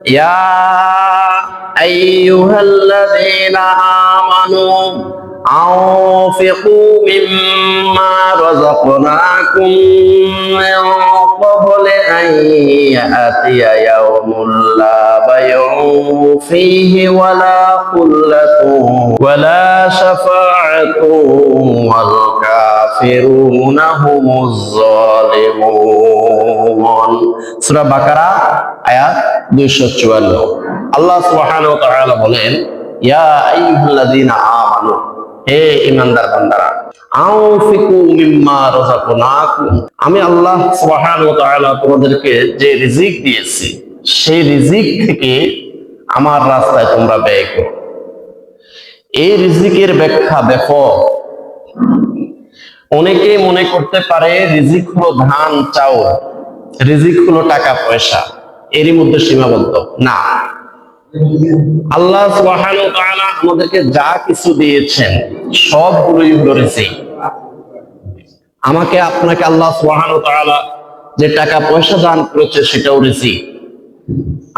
ইয়া আইয়ুহাল্লাযীনা আমানু আনফিকু মিম্মা রাযাকনাকুম মিন ক্বাবলি আন ইয়াতিয়া ইয়াওমুন লা বাইউন ফীহি ওয়ালা কুল্লাতুন ওয়ালা শাফাআতুন ওয়াল কাফিরুনা হুমুজ যালিমুন। সূরা বাকারা আয়াত 254। আল্লাহ সুবহানাহু ওয়া তাআলা বলেন, ইয়া আইয়ুহাল্লাযীনা আমানু, হে ঈমানদার বান্দারা, আনফিকু মিম্মা রাযাকনাকুম, আমি আল্লাহ সুবহানাহু ওয়া তাআলা তোমাদেরকে যে রিজিক দিয়েছি সেই রিজিক থেকে আমার রাস্তায় তোমরা ব্যয় করো। এই রিজিকের ব্যাখ্যা ব্যাপক। অনেকে মনে করতে পারে রিজিক হলো ধান চাউল, রিজিক হলো টাকা পয়সা, এরই মধ্যে সীমাবদ্ধ না। আল্লাহ সুবহানাহু ওয়া তাআলা আমাদেরকে যা কিছু দিয়েছেন সবগুলোই হলো রিজিক। আমাকে আপনাকে আল্লাহ সুবহানাহু ওয়া তাআলা যে টাকা পয়সা দান করেছে সেটাও রিজিক।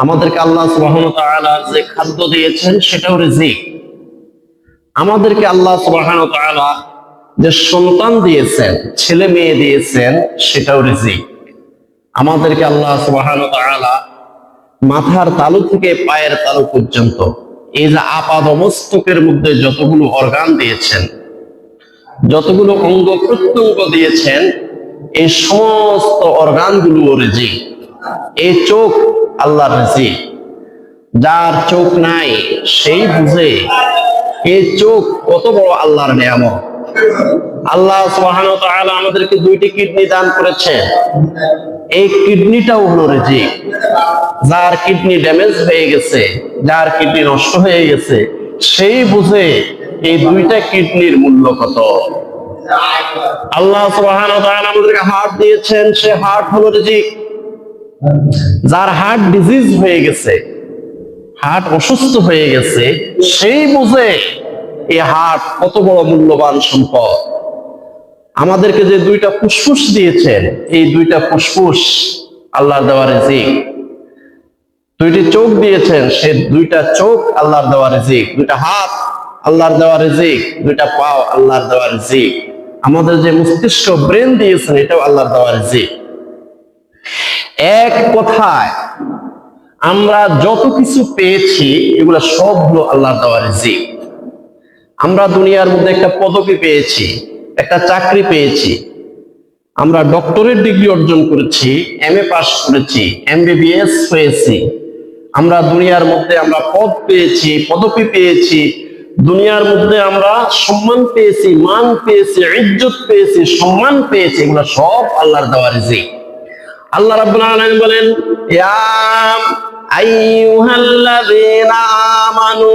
আমাদেরকে আল্লাহ সুবহানাহু ওয়া তাআলা যে খাদ্য দিয়েছেন সেটাও রিজিক। আমাদেরকে আল্লাহ সুবহানাহু ওয়া তাআলা যে সন্তান দিয়েছেন, ছেলে মেয়ে দিয়েছেন, সেটাও রিজিক। আমাদেরকে আল্লাহ সুবহানাহু ওয়া তাআলা মাথার তালু থেকে পায়ের তালু পর্যন্ত এই যে আপাদমস্তকের মধ্যে যতগুলো অর্গান দিয়েছেন, যতগুলো অঙ্গ প্রত্যঙ্গ দিয়েছেন, এই সমস্ত অর্গানগুলো রিজিক। এই চোখ আল্লাহর রিজিক। যার চোখ নাই সেই বুঝে এই চোখ কত বড় আল্লাহর নিয়ামত। আল্লাহ সুবহানাহু ওয়া তাআলা আমাদেরকে দুইটি কিডনি দান করেছেন, এই কিডনিটাও হলো রিজিক। যার কিডনি ড্যামেজ হয়ে গেছে, যার কিডনি নষ্ট হয়ে গেছে, সেই বুঝে এই দুইটা কিডনির মূল্য কত। আল্লাহ সুবহানাহু ওয়া তাআলা আমাদেরকে হার্ট দিয়েছেন, সে হার্ট হলো রিজিক। যার হার্ট ডিজিজ হয়ে গেছে, হার্ট অসুস্থ হয়ে গেছে, সেই বুঝে এই হার্ট কত বড় মূল্যবান সম্পদ। আমাদেরকে যে দুইটা ফুসফুস দিয়েছেন, এই দুইটা ফুসফুস আল্লাহর দেওয়া রিজিক। দুইটি চোখ দিয়েছেন, সে দুইটা চোখ আল্লাহর দেওয়া রিজিক। দুইটা হাত আল্লাহর দেওয়া রিজিক, দুইটা পাও আল্লাহর দেওয়া রিজিক। আমাদের যে মস্তিষ্ক ব্রেন দিয়েছেন, এটাও আল্লাহর দেওয়া রিজিক। এক কথায় আমরা যত কিছু পেয়েছি এগুলো সব হলো আল্লাহর দেওয়া রিজিক। আমরা দুনিয়ার মধ্যে একটা পদবি পেয়েছি, একটা চাকরি পেয়েছি, আমরা ডক্টরেট ডিগ্রি অর্জন করেছি, এমএ পাস করেছি, এমবিবিএস হয়েছি। আমরা দুনিয়ার মধ্যে আমরা পদ পেয়েছি, পদবি পেয়েছি, দুনিয়ার মধ্যে আমরা সম্মান পেয়েছি, মান পেয়েছি, ইজ্জত পেয়েছি, সম্মান পেয়েছি, এগুলো সব আল্লাহর দেওয়া রিজিক। আল্লাহ রাব্বুল আলামিন বলেন, ইয়া আইয়ুহাল্লাযীনা আমানু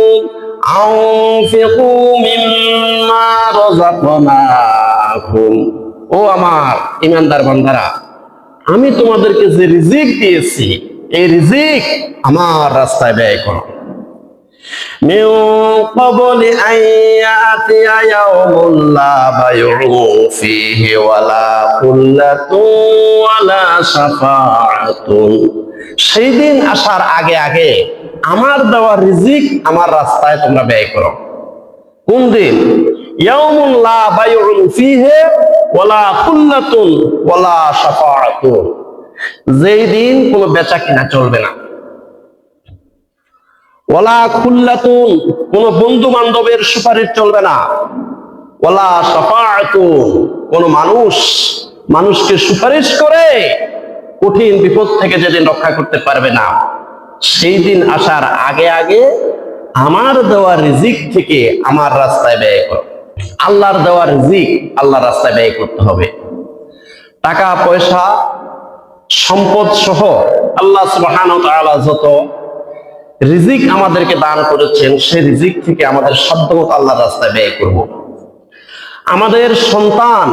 আনফিকু মিম্মা রাযাকনাকুম, ও আমার ঈমানদার বান্দারা, আমি তোমাদেরকে যে রিজিক দিয়েছি এই রিজিক আমার রাস্তায় ব্যয় করো। মিন ক্বাবলি আন ইয়াতিয়া ইয়াওমুন লা বাইউন ফীহি ওয়ালা কুল্লাতুন ওয়ালা শাফাআতুন, সেই দিন আসার আগে আগে আমার দেওয়া রিজিক আমার রাস্তায় তোমরা ব্যয় করো। কোন দিন? ইয়াউমুন লা বাইউন ফীহি ওয়ালা কুল্লাতুন ওয়ালা শাফাআতুন, যেই দিন কোনো বেচা কিনা চলবে না। ওয়ালা খুল্লাতুন, কোন বন্ধু বান্ধবের সুপারিশ চলবে না। ওয়ালা শাফাআতুন, কোন মানুষকে সুপারিশ করে কঠিন বিপদ থেকে যেদিন রক্ষা করতে পারবে না, সেই দিন আসার আগে আগে আমার দেওয়া রিজিক থেকে আমার রাস্তায় ব্যয় করো। আল্লাহর দেওয়া রিজিক আল্লাহর রাস্তায় ব্যয় করতে হবে। টাকা পয়সা সম্পদ সহ আল্লাহ সুবহানাহু ওয়া তাআলা যত রিজিক আমাদেরকে দান করেছেন, সেই রিজিক থেকে আমাদের সাধ্যমতো আল্লাহর রাস্তায় ব্যয় করব। আমাদের সন্তান,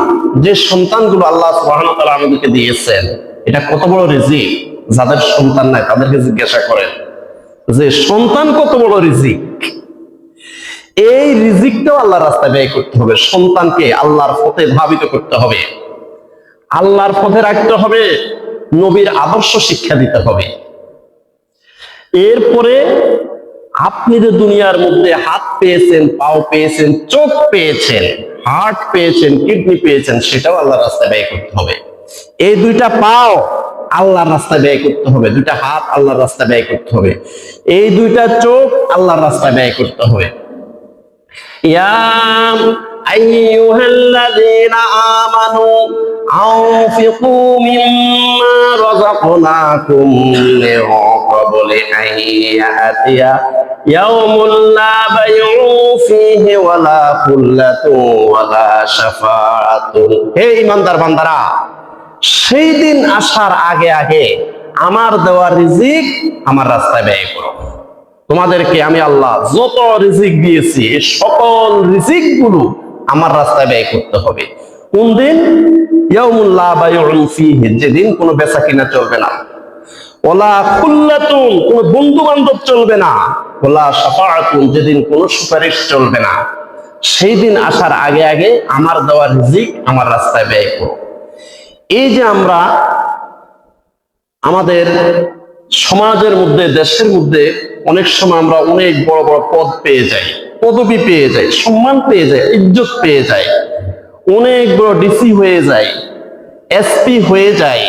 যে সন্তানগুলো আল্লাহ সুবহানাহু ওয়া তাআলা আমাদেরকে দিয়েছেন, এটা কত বড় রিজিক। যাদের সন্তান নাই তাদেরকে জিজ্ঞাসা করেন যে সন্তান কত বড় রিজিক। এই রিজিকটাও আল্লাহর রাস্তায় ব্যয় করতে হবে। সন্তানকে আল্লাহর পথে ধাবিত করতে হবে, আল্লাহর পথে রাখতে হবে, নবীর আদর্শ শিক্ষা দিতে হবে। এরপরে আপনি যে দুনিয়ার মধ্যে হাত পেয়েছেন, পাও পেয়েছেন, চোখ পেয়েছেন, হার্ট পেয়েছেন, কিডনি পেয়েছেন, সেটাও আল্লাহর রাস্তায় ব্যয় করতে হবে। এই দুইটা পাও আল্লাহর রাস্তায় ব্যয় করতে হবে, দুইটা হাত আল্লাহর রাস্তায় ব্যয় করতে হবে, এই দুইটা চোখ আল্লাহর রাস্তায় ব্যয় করতে হবে। ইয়া আইয়ুহাল্লাযীনা আমানু আনফিকু মিম্মা রাযাকনাকুম মিন ক্বাবলি আন ইয়াতিয়া ইয়াউমুন লা বাইউন ফীহি ওয়ালা খুল্লাতুন ওয়ালা শাফাআতুন। হে ঈমানদার বান্দারা, সেই দিন আসার আগে আগে আমার দেওয়া রিজিক আমার রাস্তায় ব্যয় করো। তোমাদেরকে আমি আল্লাহ যত রিজিক দিয়েছি এই সকল রিজিক গুলো আমার রাস্তায় ব্যয় করতে হবে। কোন দিন? ইয়াউমুল লা বাইউন ফীহি, যেদিন কোনো বেচা কিনা চলবে না, ওয়ালা খুল্লাতুন, কোনো বন্ধু বান্ধব চলবে না, ওয়ালা শাফাআতুন, যেদিন কোনো সুপারিশ চলবে না। সেই দিন আসার আগে আগে আমার দেওয়া রিজিক আমার রাস্তায় ব্যয় করো। এই যে আমরা আমাদের সমাজের মধ্যে, দেশের মধ্যে অনেক সময় আমরা অনেক বড় বড় পদ পেয়ে যাই, পদবি পেয়ে যাই, সম্মান পেয়ে যাই, ইজ্জত পেয়ে যাই, অনেক বড় ডিসি হয়ে যাই, এসপি হয়ে যাই,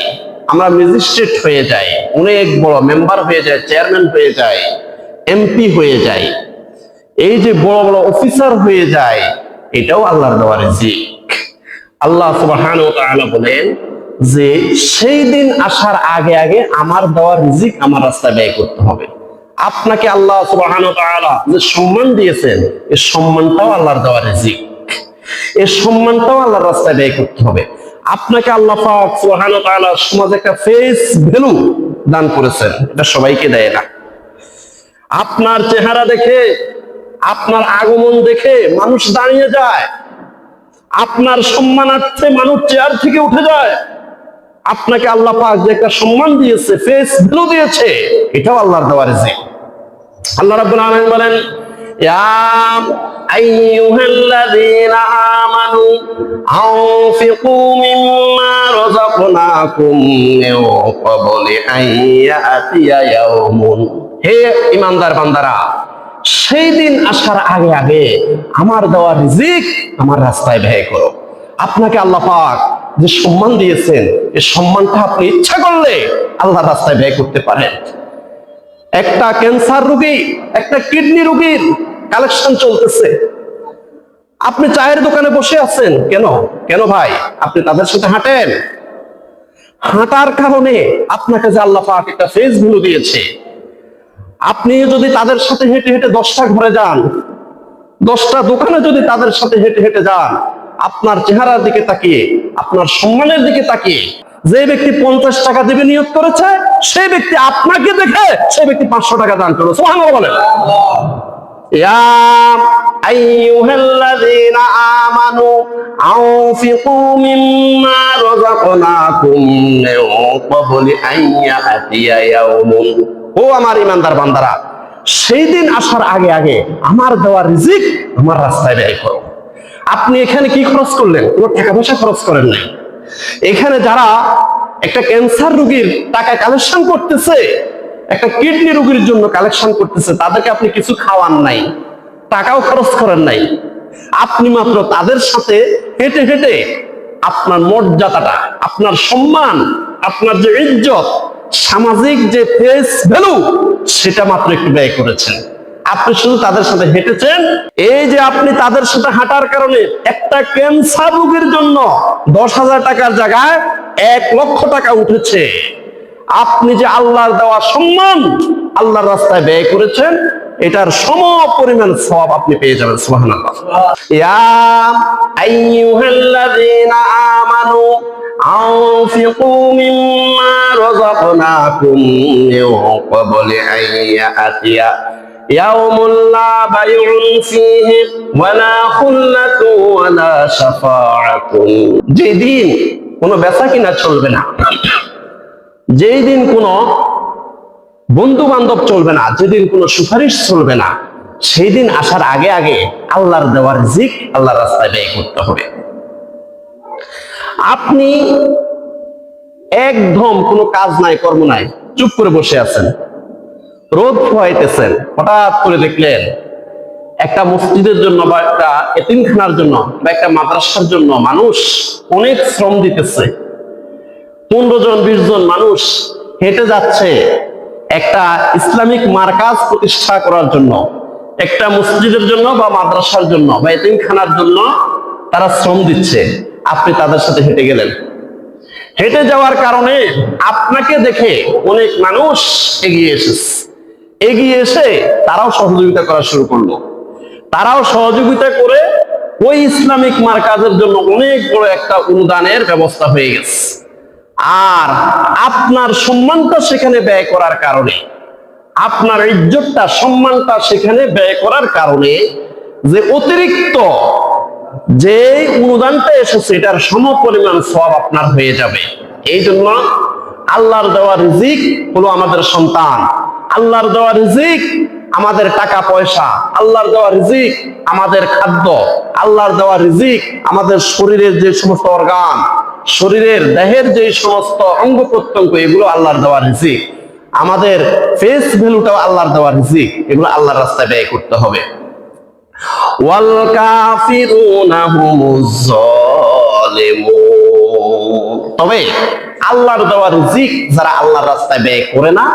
আমরা ম্যাজিস্ট্রেট হয়ে যাই, অনেক বড় মেম্বার হয়ে যায়, চেয়ারম্যান হয়ে যায়, এমপি হয়ে যায়, এই যে বড় বড় অফিসার হয়ে যায়, এটাও আল্লাহর দেওয়া রিজিক। আল্লাহ সুবহানাহু ওয়া তাআলা বলেন যে সেই দিন আসার আগে আগে আমার দেওয়া রিজিক আমার রাস্তায় ব্যয় করতে হবে। আপনাকে আল্লাহ সুবহানাহু ওয়া তাআলা যে সম্মান দিয়েছেন, এই সম্মানটাও আল্লাহর দেওয়া রিজিক, এই সম্মানটাও আল্লাহর রাস্তায় ব্যয় করতে হবে। আপনাকে আল্লাহ পাক সুবহানাহু ওয়া তাআলা সমাজে একটা ফেস ভ্যালু দান করেছেন, এটা সবাইকে দেয় না। আপনার চেহারা দেখে, আপনার আগমন দেখে মানুষ দাঁড়িয়ে যায়, আপনার সম্মানার্থে মানুষ চেয়ার থেকে উঠে যায়। আপনাকে আল্লাহ পাক যে একটা সম্মান দিয়েছে, ফেস ভ্যালু দিয়েছে, এটাও আল্লাহর দেওয়া রিজিক। আল্লাহ রাব্বুল আলামিন বলেন, ইয়া আইয়ুহাল্লাযীনা আমানু আনফিকু মিম্মা রাযাকনাকুম মিন ক্বাবলি আন ইয়াতিয়া ইয়াউমুন। হে ঈমানদার বান্দারা, সেই দিন আসার আগে আগে আমার দেওয়া রিজিক আমার রাস্তায় ব্যয় করো। আপনাকে আল্লাহ পাক যে সম্মান দিয়েছেন, এই সম্মানটা আপনি ইচ্ছা করলে আল্লাহর রাস্তায় ব্যয় করতে পারেন। একটা ক্যান্সার রোগী, একটা কিডনি রোগীর কালেকশন চলতেছে, আপনি চায়ের দোকানে বসে আছেন, কেন কেন ভাই? আপনি তাদের সাথে হাঁটেন, হাঁটার কারণে আপনাকে যে আল্লাহ পাক একটা ফেস ভ্যালু দিয়েছে। আপনি যদি তাদের সাথে হেঁটে হেঁটে 10টা ঘরে যান, 10টা দোকানে যদি তাদের সাথে হেঁটে হেঁটে যান, আপনার চেহারার দিকে তাকিয়ে, আপনার সম্মানের দিকে তাকিয়ে, যে ব্যক্তি 50 টাকা দেবে নিয়ত করেছে, সেই ব্যক্তি আপনাকে দেখে সেই ব্যক্তি 500 টাকা দান করবে। সুবহানাল্লাহ বলেন। ইয়া আইয়ুহাল্লাযীনা আমানু আনফিকু মিম্মা রাযাকনাকুম মিন ক্বাবলি আন ইয়াতিয়া ইয়াউমুন। ও আমার ঈমানদার বান্দারা, সেই দিন আসার আগে আগে আমার দেওয়া রিজিক আমার রাস্তায় ব্যয় করো। আপনি এখানে কি খরচ করলেন? কোনো টাকা পয়সা খরচ করেন নাই। এখানে যারা একটা ক্যান্সার রোগীর টাকা কালেকশন করতেছে, একটা কিডনি রোগীর জন্য কালেকশন করতেছে, তাদেরকে আপনি কিছু খাওয়ান নাই, টাকাও খরচ করেন নাই। আপনি মাত্র তাদের সাথে হেঁটে হেঁটে আপনার মর্যাদাটা, আপনার সম্মান, আপনার যে ইজ্জত, সামাজিক যে ফেস ভ্যালু, সেটা মাত্র একটু ব্যয় করেছেন। আপনি শুধু তাদের সাথে হেঁটেছেন। এই যে আপনি তাদের সাথে হাঁটার কারণে একটা ক্যান্সার রোগীর জন্য 10,000 টাকার জায়গায় 1 লক্ষ টাকা উঠেছে। আপনি যে আল্লাহর দেওয়া সম্মান আল্লাহর রাস্তায় ব্যয় করেছেন, এটার সম পরিমাণ সওয়াব আপনি পেয়ে যাবেন। সুবহানাল্লাহ। ইয়া আইয়ুহাল্লাযীনা আমানু আনফিকু মিম্মা রাযাকনাকুম মিন ক্বাবলি আন ইয়াতিয়া ইয়াউমুন লা বাইউন ফীহি ওয়ালা খুল্লাতুন ওয়ালা শাফাআতুন। যেদিন কোনো বেচা কিনা চলবে না, যেই দিন কোনো বন্ধু বান্ধব চলবে না, যেদিন কোনো সুপারিশ চলবে না, সেই দিন আসার আগে আগে আল্লাহর দেওয়া রিজিক আল্লাহর রাস্তায় ব্যয় করতে হবে। আপনি একদম কোনো কাজ নাই, কর্ম নাই, চুপ করে বসে আছেন, রোদ খোয়াইতেছেন, হঠাৎ করে দেখলেন একটা মসজিদের জন্য বা একটা এতিমখানার জন্য বা একটা মাদ্রাসার জন্য মানুষ অনেক শ্রম দিতেছে। 15 জন 20 জন মানুষ হেঁটে যাচ্ছে একটা ইসলামিক মার্কাজ প্রতিষ্ঠা করার জন্য, একটা মসজিদের জন্য বা মাদ্রাসার জন্য বা এতিমখানার জন্য তারা শ্রম দিচ্ছে। আপনি তাদের সাথে হেঁটে গেলেন। হেঁটে যাওয়ার কারণে আপনাকে দেখে অনেক মানুষ এগিয়ে এসেছে। এগিয়ে এসে তারাও সহযোগিতা করা শুরু করলো। তারাও সহযোগিতা করে ওই ইসলামিক মার্কাজের জন্য অনেক বড় একটা অনুদানের ব্যবস্থা হয়ে গেছে। আর আপনার সম্মানটা সেখানে ব্যয় করার কারণে, আপনার ইজ্জতটা সম্মানটা সেখানে ব্যয় করার কারণে যে অতিরিক্ত যে অনুদানটা এসেছে এটার সমপরিমাণ সওয়াব আপনার হয়ে যাবে। এই জন্য আল্লাহর দেওয়া রিজিক হলো আমাদের সন্তান, আল্লাহর দেওয়া রিজিক আমাদের টাকা পয়সা, আল্লাহর দেওয়া রিজিক আমাদের খাদ্য, আল্লাহর দেওয়া রিজিক আমাদের শরীরের যে সমস্ত অর্গান, শরীরের দেহের যে সমস্ত অঙ্গ প্রত্যঙ্গ, এগুলো আল্লাহর দেওয়া রিজিক। আমাদের ফেস ভ্যালুটাও আল্লাহর দেওয়া রিজিক, এগুলো আল্লাহর রাস্তায় ব্যয় করতে হবে। ওয়াল কাফিরুনা হুমুজ জালিমুন, তবে আল্লাহর দেওয়া রিজিক যারা আল্লাহর রাস্তায় ব্যয় করে না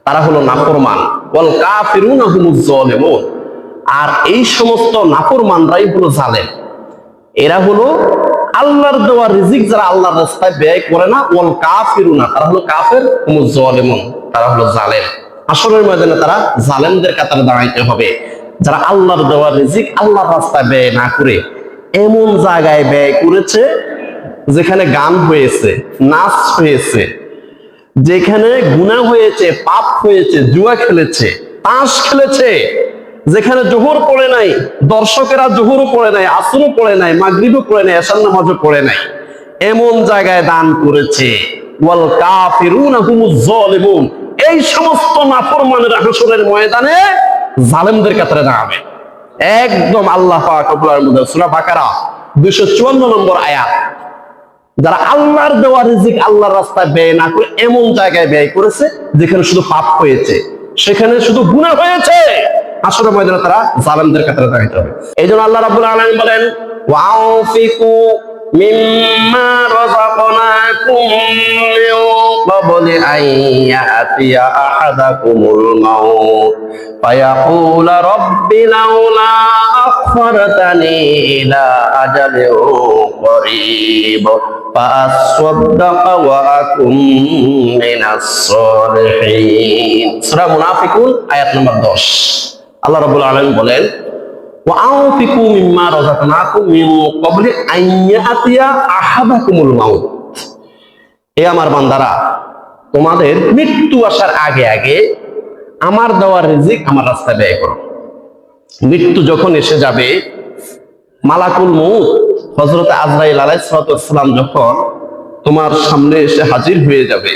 তারা হলো নাফরমান। ওয়াল কাফিরুনা হুমুজ জালিমুন, আর এই সমস্ত নাফরমানরাই হলো জালেম। এরা হলো আল্লাহর দেওয়া রিজিক যারা আল্লাহর রাস্তায় ব্যয় করে না, ওয়াল কাফিরুনা তারা হলো কাফের, হুমুজ জালিমুন তারা হলো জালেম। আসরের ময়দানে তারা জালেমদের কাতারে দাঁড়াইতে হবে। যারা আল্লাহর দেওয়া রিজিক আল্লাহর রাস্তায় ব্যয় না করে এমন জায়গায় ব্যয় করেছে যেখানে গান হয়েছে, নাচ হয়েছে, যেখানে গুনাহ হয়েছে, পাপ হয়েছে, জুয়া খেলেছে, তাস খেলেছে, যেখানে জোহর পড়ে নাই, দর্শকেরা জোহরও পড়ে নাই, আসরও পড়ে নাই, মাগরিবও পড়ে নাই, এশার নামাজও পড়ে নাই, এমন জায়গায় দান করেছে। ওয়াল কাফিরুনা হুমুজ জালিমুন, এই সমস্ত নাফরমানের হাসরের ময়দানে জালেমদের কাতারে দাঁড়াবে। একদম আল্লাহ পাক রব্বুল মধ্যে সূরা বাকারা 254 নম্বর আয়াত। যারা আল্লাহর দেওয়া রিজিক আল্লাহর রাস্তায় ব্যয় না করে এমন জায়গায় ব্যয় করেছে যেখানে শুধু পাপ হয়েছে, সেখানে শুধু গুনাহ হয়েছে, হাসরের ময়দানে তারা জালেমদের কাতারে দাঁড়াতে হবে। এইজন্য আল্লাহ রাব্বুল আলামিন বলেন, ওয়ানফিকু মিম্মা রাযাকনাকুম মিন ক্বাবলি আন ইয়াতিয়া আহাদাকুমুল মাউত ফায়াকুলা রাব্বি লাউলা আখখারতানি ইলা আজালিন করিব ফাআসসাদদাকা ওয়া আকুম মিনাস সালিহিন। সূরা মুনাফিকুন আয়াত নম্বর 10। আল্লাহ রাব্বুল আলামিন বলেন, ওয়ানফিকু মিম্মা রাযাকনাকুম মিন ক্বাবলি আন ইয়াতিয়া আহাদাকুমুল মাউত, হে আমার বান্দারা, তোমাদের মৃত্যু আসার আগে আগে আমার দেওয়া রিজিক আমার রাস্তায় ব্যয় করো। মৃত্যু যখন এসে যাবে, মালাকুল মউত হযরত আজরাইল আলাইহিস সালাম যখন তোমার সামনে এসে হাজির হয়ে যাবে,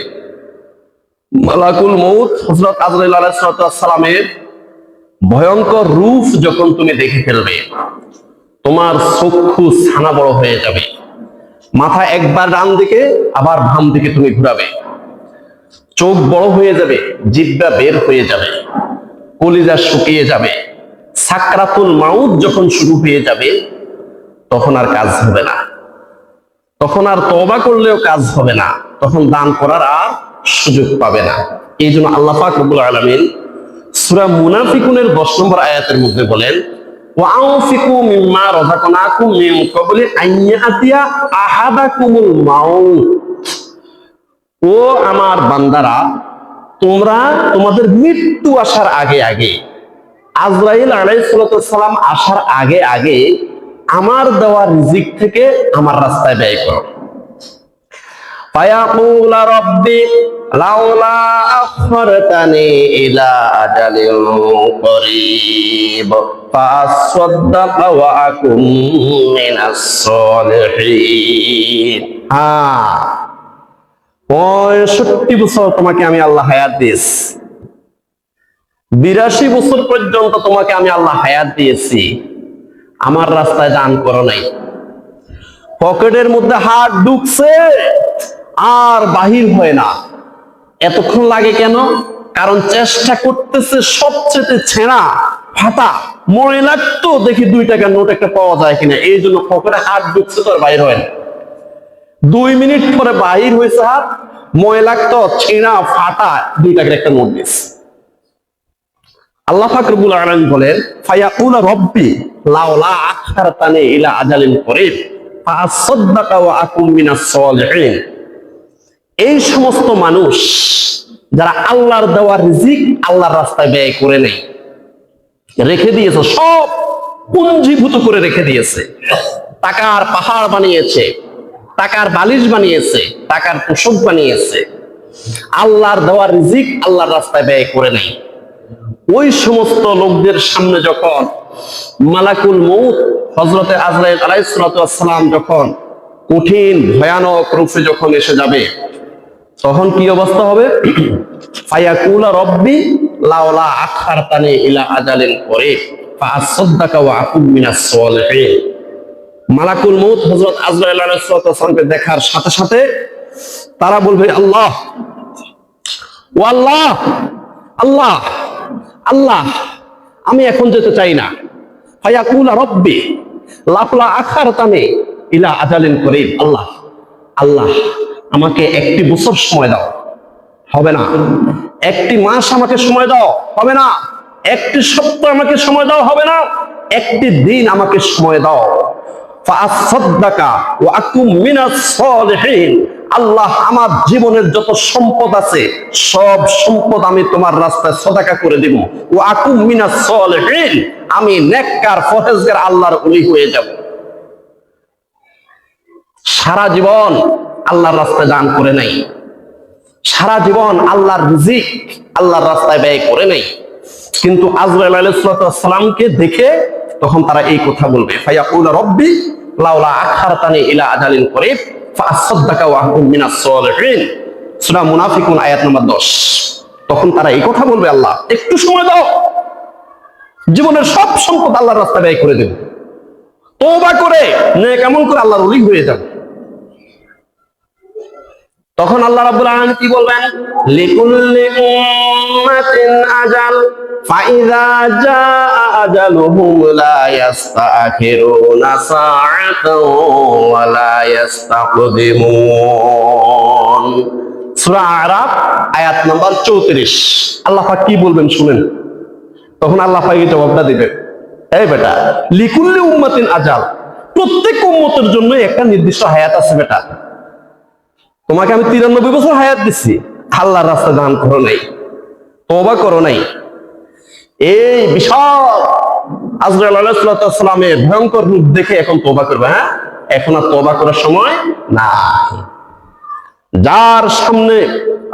মালাকুল মউত হযরত আজরাইল আলাইহিস সালামের ভয়ঙ্কর রূপ যখন তুমি দেখে ফেলবে, তোমার চক্ষু ছানা বড় হয়ে যাবে, মাথা একবার ডান দিকে আবার বাম দিকে তুমি ঘুরাবে, চোখ বড় হয়ে যাবে, জিহ্বা বের হয়ে যাবে, কলিজা শুকিয়ে যাবে। সাকরাতুল মাউত যখন শুরু হয়ে যাবে, তখন আর কাজ হবে না, তখন আর তওবা করলেও কাজ হবে না, তখন দান করার আর সুযোগ পাবে না। এই জন্য আল্লাহ পাক রব্বুল আলামিন সূরা মুনাফিকুনের 10 নম্বর আয়াতের মধ্যে বলেন, ওয়ানফিকু মিম্মা রাযাকনাকুম মিন ক্বাবলি আন ইয়াতিয়া আহাদাকুমুল মাউত, ও আমার বান্দারা, তোমরা তোমাদের মৃত্যু আসার আগে আগে, আজরাইল আলাইহিস সালাম আসার আগে আগে আমার দেওয়া রিজিক থেকে আমার রাস্তায় ব্যয় করো। ফায়াকুলা রাব্বি লাউলা আখখারতানি ইলা আজালিন করিব ফাআসসাদদাকা ওয়া আকুম মিনাস সালিহিন। 65 বছর তোমাকে আমি আল্লাহ হায়াত দিয়েছি, 82 বছর পর্যন্ত তোমাকে আমি আল্লাহ হায়াত দিয়েছি, আমার রাস্তায় দান করো নাই। পকেটের মধ্যে হাত ঢুকছে আর বাহির হয় না, এতক্ষণ লাগে কেন? কারণ চেষ্টা করতেছে সবচেয়ে ছেঁড়া ফাটা মনে লাগতো দেখি 2 টাকার নোট একটা পাওয়া যায় কিনা, এই জন্য পকেটে হাত ঢুকছে তো আর বাইর হয় না। 2 মিনিট পরে বাহির হয়েছে হাত, মনে লাগতো ছেঁড়া ফাটা 2 টাকার একটা নোট দিচ্ছে। আল্লাহ পাক রব্বুল আলামিন বলেন ফায়াকুল রব্বি লাউলা আখারতানি ইলা আজালিন করিব ফাসাদদাকা ওয়া আকুম মিনাস সালিহিন। এই সমস্ত মানুষ যারা আল্লাহর দেওয়া রিজিক আল্লাহর রাস্তায় ব্যয় করে নেই, রেখে দিয়েছে, সব পুঞ্জীভূত করে রেখে দিয়েছে, টাকার পাহাড় বানিয়েছে, টাকার বালিশ বানিয়েছে, টাকার তোষক বানিয়েছে, আল্লাহর দেওয়া রিজিক আল্লাহর রাস্তায় ব্যয় করে নেই। ওই সমস্ত লোকদের সামনে যখন মালাকুল মউত হযরতে আজরাইল আলাইহিস সালাতু ওয়াস সালাম যখন কঠিন ভয়ানক রূপে যখন এসে যাবে, তখন কি অবস্থা হবে? ফায়াকুলা রব্বি লাউলা আখারতানি ইলা আজালিন করিব ফাআসাদদাকা ওয়া আকুম মিনাস সালিহিন। মালাকুল মউত হযরত আজরাইল আলাইহিস সালাতু ওয়াস সালামকে দেখার সাথে সাথে তারা বলবে আল্লাহ ও আল্লাহ, আল্লাহ আল্লাহ, আমি এখন যেতে চাই না। ফায়াকুলা রব্বি লাউলা আখারতানি ইলা আজালিন করিব, আল্লাহ আল্লাহ, আমাকে 1 বছর সময় দাও, হবে না। 1 মাস আমাকে সময় দাও, হবে না। 1 সপ্তাহ আমাকে সময় দাও, হবে না। 1 দিন আমাকে সময় দাও। ফাআসাদদাকা ওয়া আকুম মিনাস সালিহিন, আল্লাহ আমার জীবনের যত সম্পদ আছে সব সম্পদ আমি তোমার রাস্তায় সদাকা করে দিব। ওয়া আকুম মিনাস সালিহিন, আমি নেককার পরহেজগার আল্লাহর ওলি হয়ে যাব। সারা জীবন আল্লাহর রাস্তায় দান করে নাই, সারা জীবন আল্লাহর রিজিক আল্লাহর রাস্তায় ব্যয় করে নাই, কিন্তু আজরাইল আলাইহিস সালামকে দেখে তখন তারা এই কথা বলবে ফায়াকুল রব্বি লাউলা আখারতানি ইলা আজালিন করিব ফাআসাদদাকা ওয়া আকুম মিনাস সালিহিন। সূরা মুনাফিকুন আয়াত নম্বর 10। তখন তারা এই কথা বলবে, আল্লাহ একটু সময় দাও, জীবনের সব সম্পদ আল্লাহর রাস্তায় ব্যয় করে দেব, তওবা করে নেক আমল করে আল্লাহর ওলি হয়ে যাব। তখন আল্লাহ রাব্বুল আলামিন কি বলবেন? লিকুল্লি উম্মাতিন আজাল ফাইযা জাআ আজালুহুম লা ইস্তাখিরুনা সাআতান ওয়া লা ইস্তাকদিমুন। সূরা আরাফ আয়াত নাম্বার 34। আল্লাহ পাক কি বলবেন শুনেন। তখন আল্লাহ পাক এই জবাবটা দিবেন, এই বেটা, লিকুল্লি উম্মাতিন আজাল, প্রত্যেক উম্মতের জন্য একটা নির্দিষ্ট হায়াত আছে বেটা। তোমাকে আমি 93 বছর হায়াত দিচ্ছি, আল্লাহর রাস্তায় দান করো নাই, তওবা করো নাই। এই বিশাল আজরাইল আলাইহিস সালামের ভয়ঙ্কর রূপ দেখে এখন তওবা করবে? হ্যাঁ, এখন আর তওবা করার সময় না। যার সামনে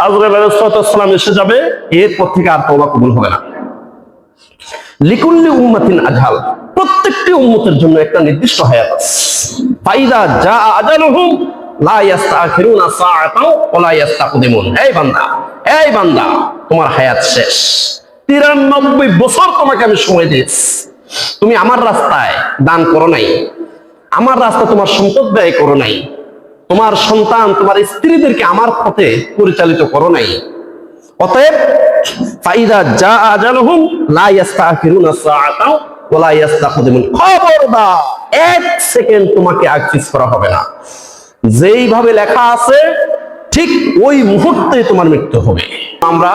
আজরাইল আলাইহিস সালাম এসে যাবে, এরপর থেকে আর তওবা কবুল হবে না। লিকুল্লি উম্মাতিন আজাল, প্রত্যেকটি উম্মতের জন্য একটা নির্দিষ্ট হায়াত আছে। ফাইদা জাআ আজালুহুম লা ইস্তাখিরুনা সাআতাও ওয়া লা ইস্তাকদিমুন। এই বান্দা, এই বান্দা, তোমার হায়াত শেষ। 93 বছর তোমাকে আমি সময় দিয়েছি, তুমি আমার রাস্তায় দান করো নাই, আমার রাস্তায় তোমার সম্পদ ব্যয় করো নাই, তোমার সন্তান তোমার স্ত্রীদেরকে আমার পথে পরিচালিত করো নাই। অতএব ফাইদা জাআ আজালুহুম লা ইস্তাখিরুনা সাআতাও ওয়া লা ইস্তাকদিমুন। খবরদার 1 সেকেন্ড তোমাকে আগপিছ করা হবে না। যেইভাবে লেখা আছে ঠিক ওই মুহূর্তে তোমার মৃত্যু হবে। আমরা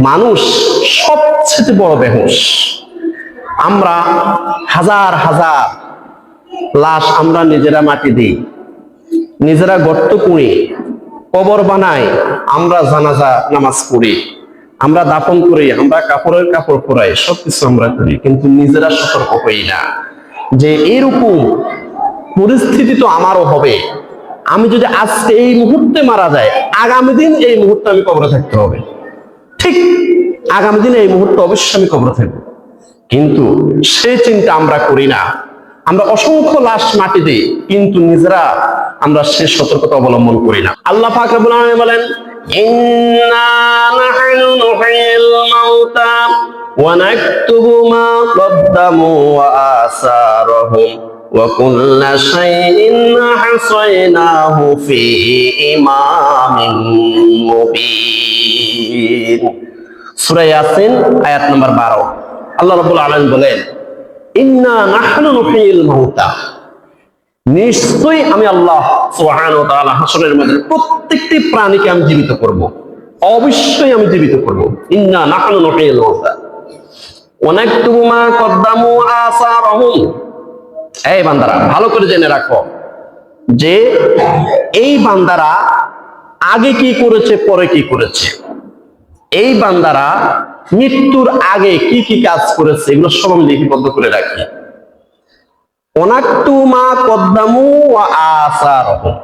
মানুষ সবচেয়ে বড় বেহুশ। আমরা হাজার হাজার লাশ আমরা নিজেরা মাটি দিই, নিজেরা গর্ত করি, কবর বানাই, আমরা জানাজা নামাজ পড়ি, আমরা দাফন করি, আমরা কাপড়ের কাপড় পরাই, সবকিছু আমরা করি, কিন্তু নিজেরা সতর্ক হই না যে এরকম পরিস্থিতি তো আমারও হবে। আমি যদি আজকে এই মুহূর্তে মারা যায়, আগামী দিন এই মুহূর্তে আমি কবরে থাকতে হবে। ঠিক আগামী দিন এই মুহূর্তে অবশ্যই আমি কবরে থাকবো, কিন্তু সেই চিন্তা আমরা করি না। আমরা অসংখ্য লাশ মাটি দিই, কিন্তু নিজেরা আমরা সে সতর্কতা অবলম্বন করি না। আল্লাহ পাক রব্বুল আলামিন বলেন, ইন্না নাহনু নুহয়িল মাউতা ওয়া নাকতুবু মা কদ্দামু ওয়া আসারহুম ওয়া কুল্লা শাইইন আহসায়নাহু ফি ইমামিন মুবিন। সূরা ইয়াসিন আয়াত নাম্বার 12। আল্লাহ রাব্বুল আলামিন বলেন, ইন্না নাহনু নুহয়িল মাউতা, নিশ্চয়ই আমি আল্লাহ সুবহানাহু ওয়া তাআলা হাসরের ময়দানে প্রত্যেকটি প্রাণীকে আমি জীবিত করব, অবশ্যই আমি জীবিত করব। ইন্না নাহনু নুহয়িল মাউতা ওয়া নাকতুবু মা কদ্দামু আসারহুম। এই বান্দারা ভালো করে জেনে রাখো যে এই বান্দারা আগে কি করেছে, পরে কি করেছে। এই বান্দারা মৃত্যুর আগে কি কি কাজ করেছে এগুলো সব আমি লিপিবদ্ধ করে রাখি। ওয়ানাকতুবু মা কদ্দামু ওয়া আসারহুম,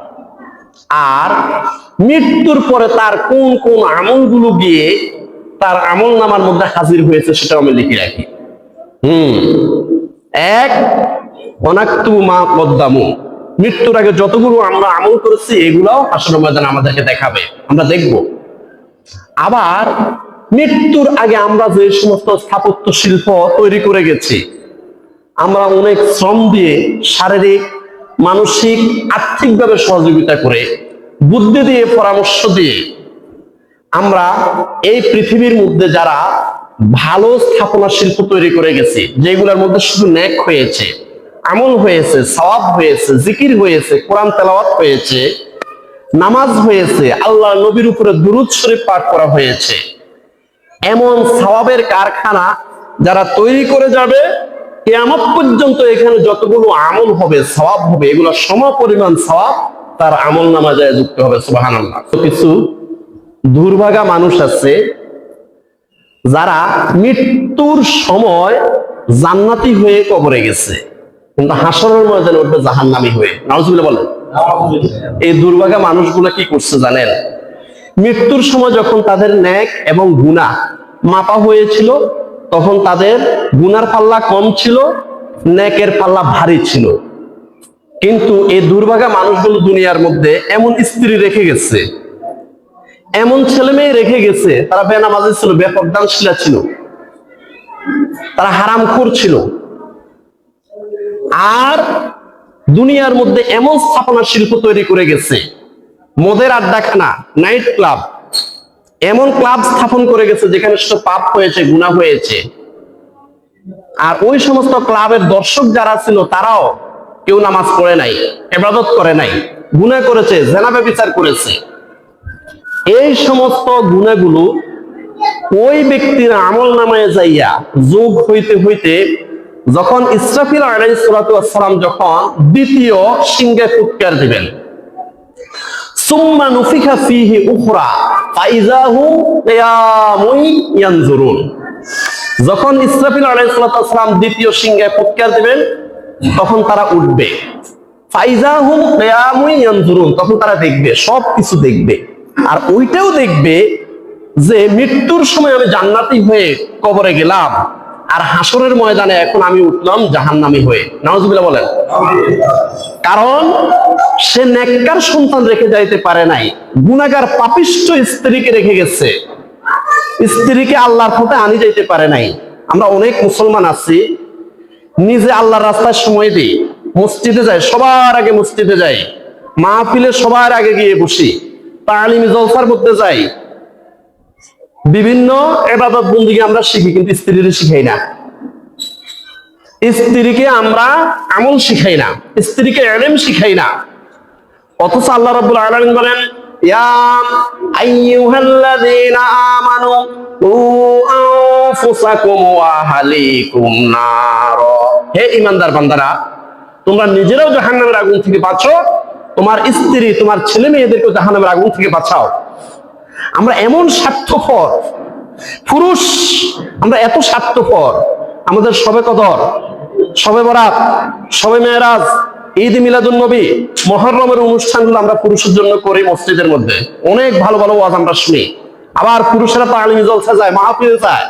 আর মৃত্যুর পরে তার কোন কোন আমলগুলো গিয়ে তার আমল নামার মধ্যে হাজির হয়েছে সেটাও আমি লিখে রাখি। এক, ওয়ানাকতুবু মা কদ্দামু, মৃত্যুর আগে যতগুলো আমরা আমল করেছি এগুলাও হাসরের ময়দানে আমাদেরকে দেখাবে, আমরা দেখব। আবার মৃত্যুর আগে আমরা যে সমস্ত স্থাপত্য শিল্প তৈরি করে গেছি, আমরা অনেক শ্রম দিয়ে, শারীরিক, মানসিক, আর্থিকভাবে সহযোগিতা করে, বুদ্ধি দিয়ে, পরামর্শ দিয়ে আমরা এই পৃথিবীর মধ্যে যারা ভালো স্থাপনা শিল্প তৈরি করে গেছি, যেগুলোর মধ্যে শুধু নেক হয়েছে, আমল হয়েছে, সওয়াব হয়েছে, জিকির হয়েছে, কোরআন তেলাওয়াত হয়েছে, নামাজ হয়েছে, আল্লাহ নবীর উপরে দুরূদ শরীফ পাঠ করা হয়েছে, এমন সওয়াবের কারখানা যারা তৈরি করে যাবে, কিয়ামত পর্যন্ত এখানে যতগুলো আমল হবে, সওয়াব হবে, এগুলো সমপরিমাণ সওয়াব তার আমল নামায় যায় যুক্ত হবে। সুবহানাল্লাহ। কিছু দুর্ভাগা মানুষ আছে যারা মৃত্যুর সময় জান্নাতি হয়ে কবরে গেছে, কিন্তু হাসরের ময়দানে উঠবে জাহান্নামী হয়ে। নাউজুবিল্লাহ বলেন। এই দুর্ভাগা মানুষগুলো কি করছে জানেন? মৃত্যুর সময় যখন তাদের নেক এবং গুনাহ মাপা হয়েছিল, তখন তাদের গুনার পাল্লা কম ছিল, নেকের পাল্লা ভারী ছিল। কিন্তু এই দুর্ভাগা মানুষগুলো দুনিয়ার মধ্যে এমন স্ত্রী রেখে গেছে, এমন ছেলে মেয়ে রেখে গেছে, তারা বেনামাজি ছিল, বেপরদানশীলা ছিল, তারা হারামখোর ছিল। আর দুনিয়ার মধ্যে এমন স্থাপনা শিল্প তৈরি করে গেছে, মদের আড্ডাখানা, নাইট ক্লাব, এমন ক্লাব স্থাপন করে গেছে যেখানে শুধু পাপ হয়েছে, গুনাহ হয়েছে। আর ওই সমস্ত ক্লাবের দর্শক যারা ছিল তারাও কেউ নামাজ পড়ে নাই, ইবাদত করে নাই, গুনাহ করেছে, জিনা ব্যভিচার করেছে। এই সমস্ত গুনাহগুলো ওই ব্যক্তির আমল নামায় যাইয়া যোগ হইতে হইতে যখন ইসরাফিল আলাইহিস সালাতু ওয়াস সালাম যখন দ্বিতীয় সিংহে ফুৎকার দিবেন, সুম্মা নুফিখা ফীহি উখরা ফাইযা হুম কিয়ামুন ইয়ানজুরুন, যখন ইসরাফিল আলাইহিস সালাতু ওয়াস সালাম দ্বিতীয় সিংহে ফুৎকার দিবেন তখন তারা উঠবে, ফাইযা হুম কিয়ামুন ইয়ানজুরুন, তখন তারা দেখবে, সব কিছু দেখবে। আর ওইটাও দেখবে যে মৃত্যুর সময় আমি জান্নাতি হয়ে কবরে গেলাম, আর হাসরের ময়দানে এখন আমি উঠলাম জাহান্নামী হয়ে। নাউজুবিল্লাহ বলেন। কারণ সে নেককার সন্তান রেখে যাইতে পারে নাই, গুনাহগার পাপিষ্ঠ স্ত্রীকে রেখে গেছে, স্ত্রীকে আল্লাহর পথে আনি যাইতে পারে নাই। আমরা অনেক মুসলমান আছি, নিজে আল্লাহর রাস্তায় সময় দিই, মসজিদে যাই, সবার আগে মসজিদে যাই, মাহফিলে সবার আগে গিয়ে বসি, তালিমি জলসার মধ্যে যাই, বিভিন্ন ইবাদত বন্দেগী আমরা শিখি, কিন্তু স্ত্রীকে শিখাই না। স্ত্রীকে আমরা আমল শিখাই না, স্ত্রীকে ইলম শিখাই না। অথচ আল্লাহ রাব্বুল আলামিন বলেন, ইয়া আইয়ুহাল্লাযীনা আমানু কু আনফুসাকুম ওয়া আহলিকুম নার, হে ঈমানদার বান্দারা, তোমরা নিজেরাও জাহান্নামের আগুন থেকে বাঁচো, তোমার স্ত্রী, তোমার ছেলে মেয়েদেরকে জাহান্নামের আগুন থেকে বাঁচাও। আমরা এমন স্বার্থপর পুরুষ, আমরা এত স্বার্থপর, আমাদের শবে কদর, শবে বরাত, শবে মেরাজ, ঈদ মিলাদুন নবী, মুহররমের অনুষ্ঠানগুলো আমরা পুরুষের জন্য করি মসজিদের মধ্যে, অনেক ভালো ভালো ওয়াজ আমরা শুনি। আবার পুরুষেরা তালিমি জলসা যায়, মাহফিলে যায়,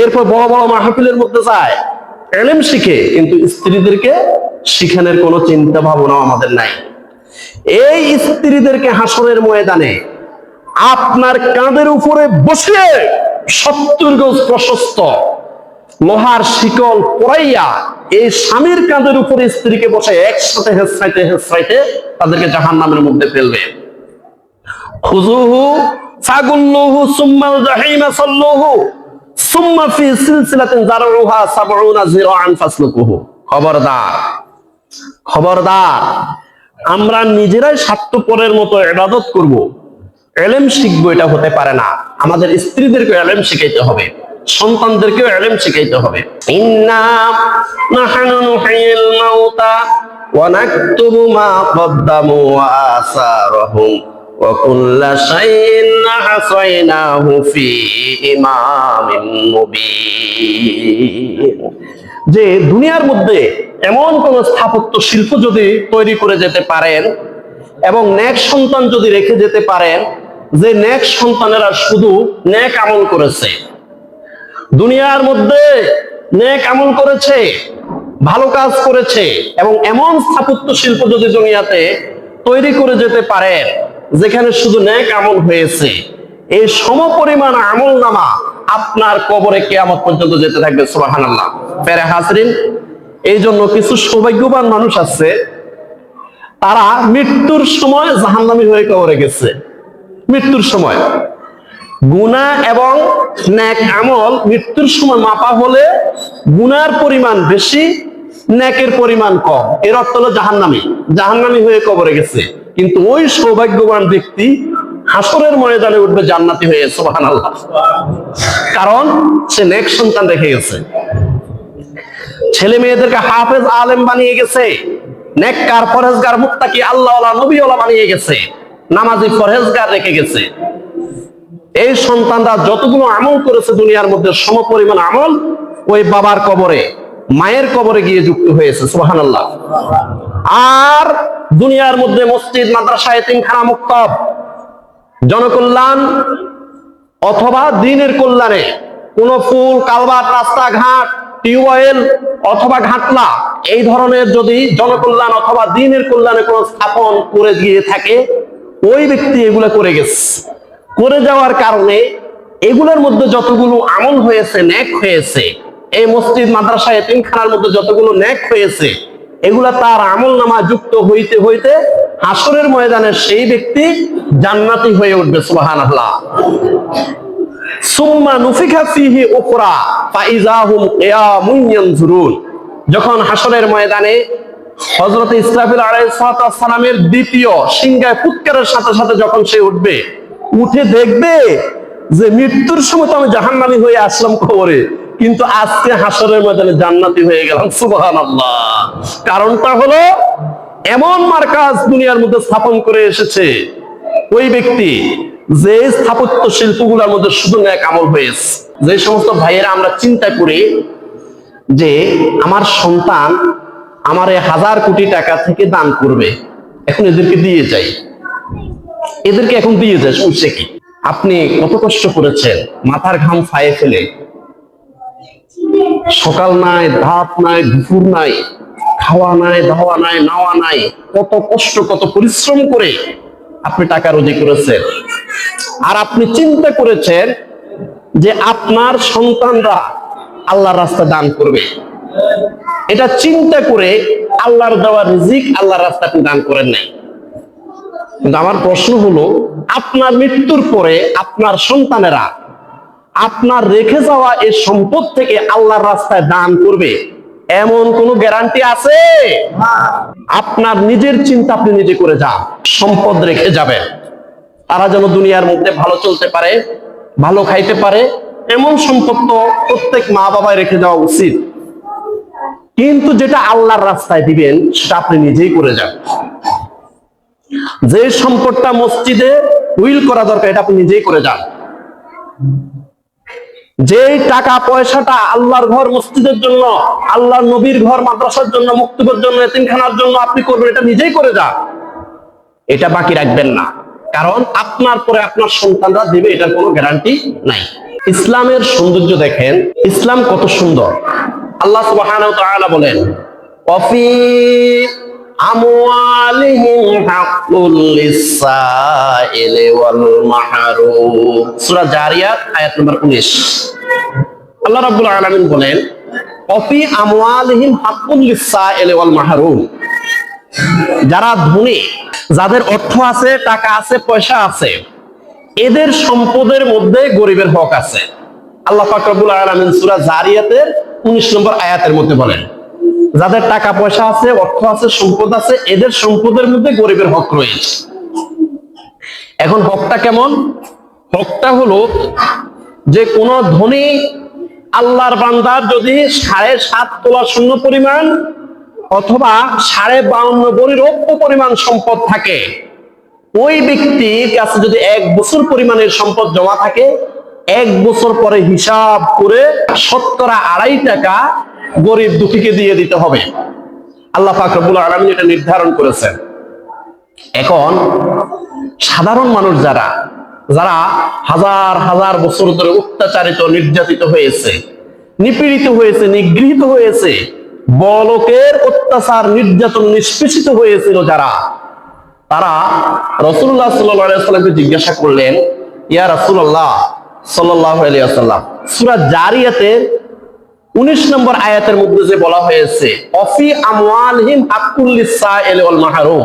এরপর বড় বড় মাহফিলের মধ্যে যায়, ইলম শিখে, কিন্তু স্ত্রীদেরকে শিখানোর কোনো চিন্তা ভাবনা আমাদের নাই। এই স্ত্রীদেরকে হাসরের ময়দানে আপনার কাঁধের উপরে বসে 70 গজ প্রশস্ত লোহার শিকল পরাইয়া এই স্বামীর কাঁধের উপরে স্ত্রীকে বসে একসাথে হেসরাইতে হেসরাইতে তাদেরকে জাহান্নামের মধ্যে ফেলবে। খুযুহু ফাগুল্লুহু সুম্মাল জাহিমা সাল্লুহু সুম্মা ফি সিলসিলাতিন যারউহা 70 যিরাআন ফাসলুকুহু। খবরদার, খবরদার, আমরা নিজেরাই স্বার্থপরের মতো ইবাদত করব, ইলম শিখবো, এটা হতে পারে না। আমাদের স্ত্রীদেরকে ইলম শিখাইতে হবে, সন্তানদেরকেও ইলম শিখাইতে হবে। ইন্না নাহনু নুহয়িল মাউতা ওয়া নাকতুবু মা কদ্দামু ওয়া আসারহুম ওয়া কুল্লা শাইইন আহসাইনাহু ফি ইমামিন মুবিন। যে দুনিয়ার মধ্যে এমন কোন স্থাপত্য শিল্প যদি তৈরি করে যেতে পারেন এবং নেক সন্তান যদি রেখে যেতে পারেন, যে নেক সন্তানেরা শুধু নেক আমল করেছে, দুনিয়ার মধ্যে নেক আমল করেছে, ভালো কাজ করেছে, এবং এমন স্থাপত্য শিল্প যদি দুনিয়াতে তৈরি করে যেতে পারেন যেখানে শুধু নেক আমল হয়েছে, এই সমপরিমাণ আমল নামা আপনার কবরে কিয়ামত পর্যন্ত যেতে থাকবে। সুবহানাল্লাহ। প্যারে হাজরিন, এই জন্য কিছু সৌভাগ্যবান মানুষ আছে, তারা মৃত্যুর সময় জাহান্নামী হয়ে কবরে গেছে। মৃত্যুর সময় গুনাহ এবং নেক আমল মৃত্যুর সময় মাপা হলে গুনার পরিমাণ বেশি, নেকের পরিমাণ কম, এর অর্থ হলো জাহান্নামী, জাহান্নামী হয়ে কবরে গেছে। কিন্তু ওই সৌভাগ্যবান ব্যক্তি হাসরের ময়দানে উঠবে জান্নাতি হয়ে। সুবহানাল্লাহ। কারণ সে নেক সন্তান রেখে গেছে, ছেলে মেয়েদেরকে হাফেজ আলেম বানিয়ে গেছে, নেককার পরহেজগার মুত্তাকি আল্লাহওয়ালা নবীওয়ালা বানিয়ে গেছে, নামাজি পরহেজগার রেখে গেছে। এই সন্তানরা যতগুলো আমল করেছে দুনিয়ার মধ্যে সমপরিমাণ আমল ওই বাবার কবরে, মায়ের কবরে গিয়ে যুক্ত হয়েছে। সুবহানাল্লাহ। আর দুনিয়ার মধ্যে মসজিদ, মাদ্রাসা, এতিমখানা, মক্তব, জনকল্যাণ অথবা দ্বীনের কল্যাণে কোন ফুল, কালভার্ট, রাস্তাঘাট, টিউবওয়েল অথবা ঘাটলা, এই ধরনের যদি জনকল্যাণ অথবা দ্বীনের কল্যাণে কোন স্থাপন করে দিয়ে থাকে, ওই ব্যক্তি এগুলো করে গেছে। করে যাওয়ার কারণে এগুলোর মধ্যে যতগুলো আমল হয়েছে, নেক হয়েছে, এই মসজিদ, মাদ্রাসা, এতিমখানার মধ্যে যতগুলো নেক হয়েছে, এগুলা তার আমল নামা যুক্ত হইতে হইতে হাসরের ময়দানে সেই ব্যক্তি জান্নাতি হয়ে উঠবে। সুবহানাল্লাহ। সুম্মা নুফিখা ফিহি উখরা ফাইযা হুম কিয়ামুন ইয়ানজুরুন। যখন হাসরের ময়দানে হযরত ইসরাফিল আলাইহিস সালামের দ্বিতীয় সিংহায় ফুৎকারের সাথে সাথে যখন সে উঠবে, উঠে দেখবে যে মৃত্যুর সময় তো আমি জাহান্নামী হয়ে আসলাম কবরে, কিন্তু আজকে হাসরের ময়দানে জান্নাতি হয়ে গেলাম। সুবহানাল্লাহ। কারণটা হলো এমন মার্কাজ দুনিয়ার মধ্যে স্থাপন করে এসেছে ওই ব্যক্তি, যে স্থাপত্য শিল্পগুলোর মধ্যে শুধু নেক আমল হয়েছে। যে সমস্ত ভাইয়েরা আমরা চিন্তা করি যে আমার সন্তান আমার 1000 কোটি টাকা থেকে দান করবে, এখন এদেরকে দিয়ে যাই, এদেরকে এখন দিয়ে যায়, শুনছে কি? আপনি কত কষ্ট করেছেন, মাথার ঘাম ফায়ে ফেলে, সকাল নাই, ধাপ নাই, দুপুর নাই, খাওয়া নাই, দাওয়া নাই, নাওয়া নাই, কত কষ্ট, কত পরিশ্রম করে আপনি টাকা রুজি করেছেন। আর আপনি চিন্তা করেছেন যে আপনার সন্তানরা আল্লাহর রাস্তায় দান করবে, এটা চিন্তা করে আল্লাহর দেওয়া রিজিক আল্লাহর রাস্তায় আপনি দান করেন নাই। কিন্তু আমার প্রশ্ন হলো, আপনার মৃত্যুর পরে আপনার সন্তানেরা আপনার রেখে যাওয়া এই সম্পদ থেকে আল্লাহর রাস্তায় দান করবে, এমন কোন গ্যারান্টি আছে? আপনার নিজের চিন্তা আপনি নিজে করে যান। সম্পদ রেখে যাবেন, তারা যেন দুনিয়ার মধ্যে ভালো চলতে পারে, ভালো খাইতে পারে, এমন সম্পদ তো প্রত্যেক মা বাবায় রেখে যাওয়া উচিত। কিন্তু যেটা আল্লাহর রাস্তায় দিবেন সেটা আপনি নিজেই করে যান। যে সম্পদটা মসজিদে উইল করা দরকার, এটা আপনি নিজেই করে যান। যে টাকা পয়সাটা আল্লাহর ঘর, মসজিদের জন্য, আল্লাহর নবীর ঘর, মাদ্রাসার জন্য, মুক্তির জন্য, এতিমখানার জন্য আপনি করবেন, এটা নিজেই করে যান। এটা বাকি রাখবেন না, কারণ আপনার পরে আপনার সন্তানরা দিবে, এটার কোনো গ্যারান্টি নাই। ইসলামের সৌন্দর্য দেখেন, ইসলাম কত সুন্দর। আল্লাহ সুবহানাহু ওয়া তাআলা বলেন, ওয়াফি আমওয়ালিহিম হাক্কুল লিসাইলি ওয়াল মাহরুম। সূরা জারিয়াত আয়াত নম্বর 19। আল্লাহ রাব্বুল আলামিন বলেন, ওয়াফি আমওয়ালিহিম হাক্কুল লিসাইলি ওয়াল মাহরুম। যারা ধনী, যাদের অর্থ আছে, টাকা আছে, পয়সা আছে, এদের সম্পদের মধ্যে গরিবের হক আছে। আল্লাহ পাক রব্বুল আলামিন সূরা জারিয়াতের 19 নম্বর আয়াতের মধ্যে বলেন, যাদের টাকা পয়সা আছে, অর্থ আছে, সম্পদ আছে, এদের সম্পদের মধ্যে গরিবের হক রয়েছে। এখন হকটা কেমন? হকটা হলো যে কোন ধনী আল্লাহর বান্দার যদি 7.5 তোলা শূন্য পরিমাণ অথবা 52.5 ভরি রৌপ্য পরিমাণ সম্পদ থাকে, ওই ব্যক্তির কাছে যদি 1 বছর পরিমাণের সম্পদ জমা থাকে, 1 বছর পরে হিসাব করে 2.5 টাকা গরিব দুঃখীকে দিয়ে দিতে হবে। আল্লাহ পাক রব্বুল আলামিন এটা নির্ধারণ করেছেন। এখন সাধারণ মানুষ যারা হাজার হাজার বছর ধরে অত্যাচারিত, নির্যাতিত হয়েছে, নিপীড়িত হয়েছে, নিগৃহীত হয়েছে, বড়লোকের অত্যাচার, নির্যাতন, নিষ্পেষিত হয়েছিল যারা, তারা রাসূলুল্লাহ সাল্লাল্লাহু আলাইহি ওয়াসাল্লামকে জিজ্ঞাসা করলেন, ইয়া রাসূলুল্লাহ সাল্লাল্লাহু আলাইহি ওয়াসাল্লাম, সূরা জারিয়াতের 19 নম্বর আয়াতের মধ্যে যে বলা হয়েছে, অফি আমওয়ালহিম হাক্কুল লিসাইল ওয়াল মাহরুম,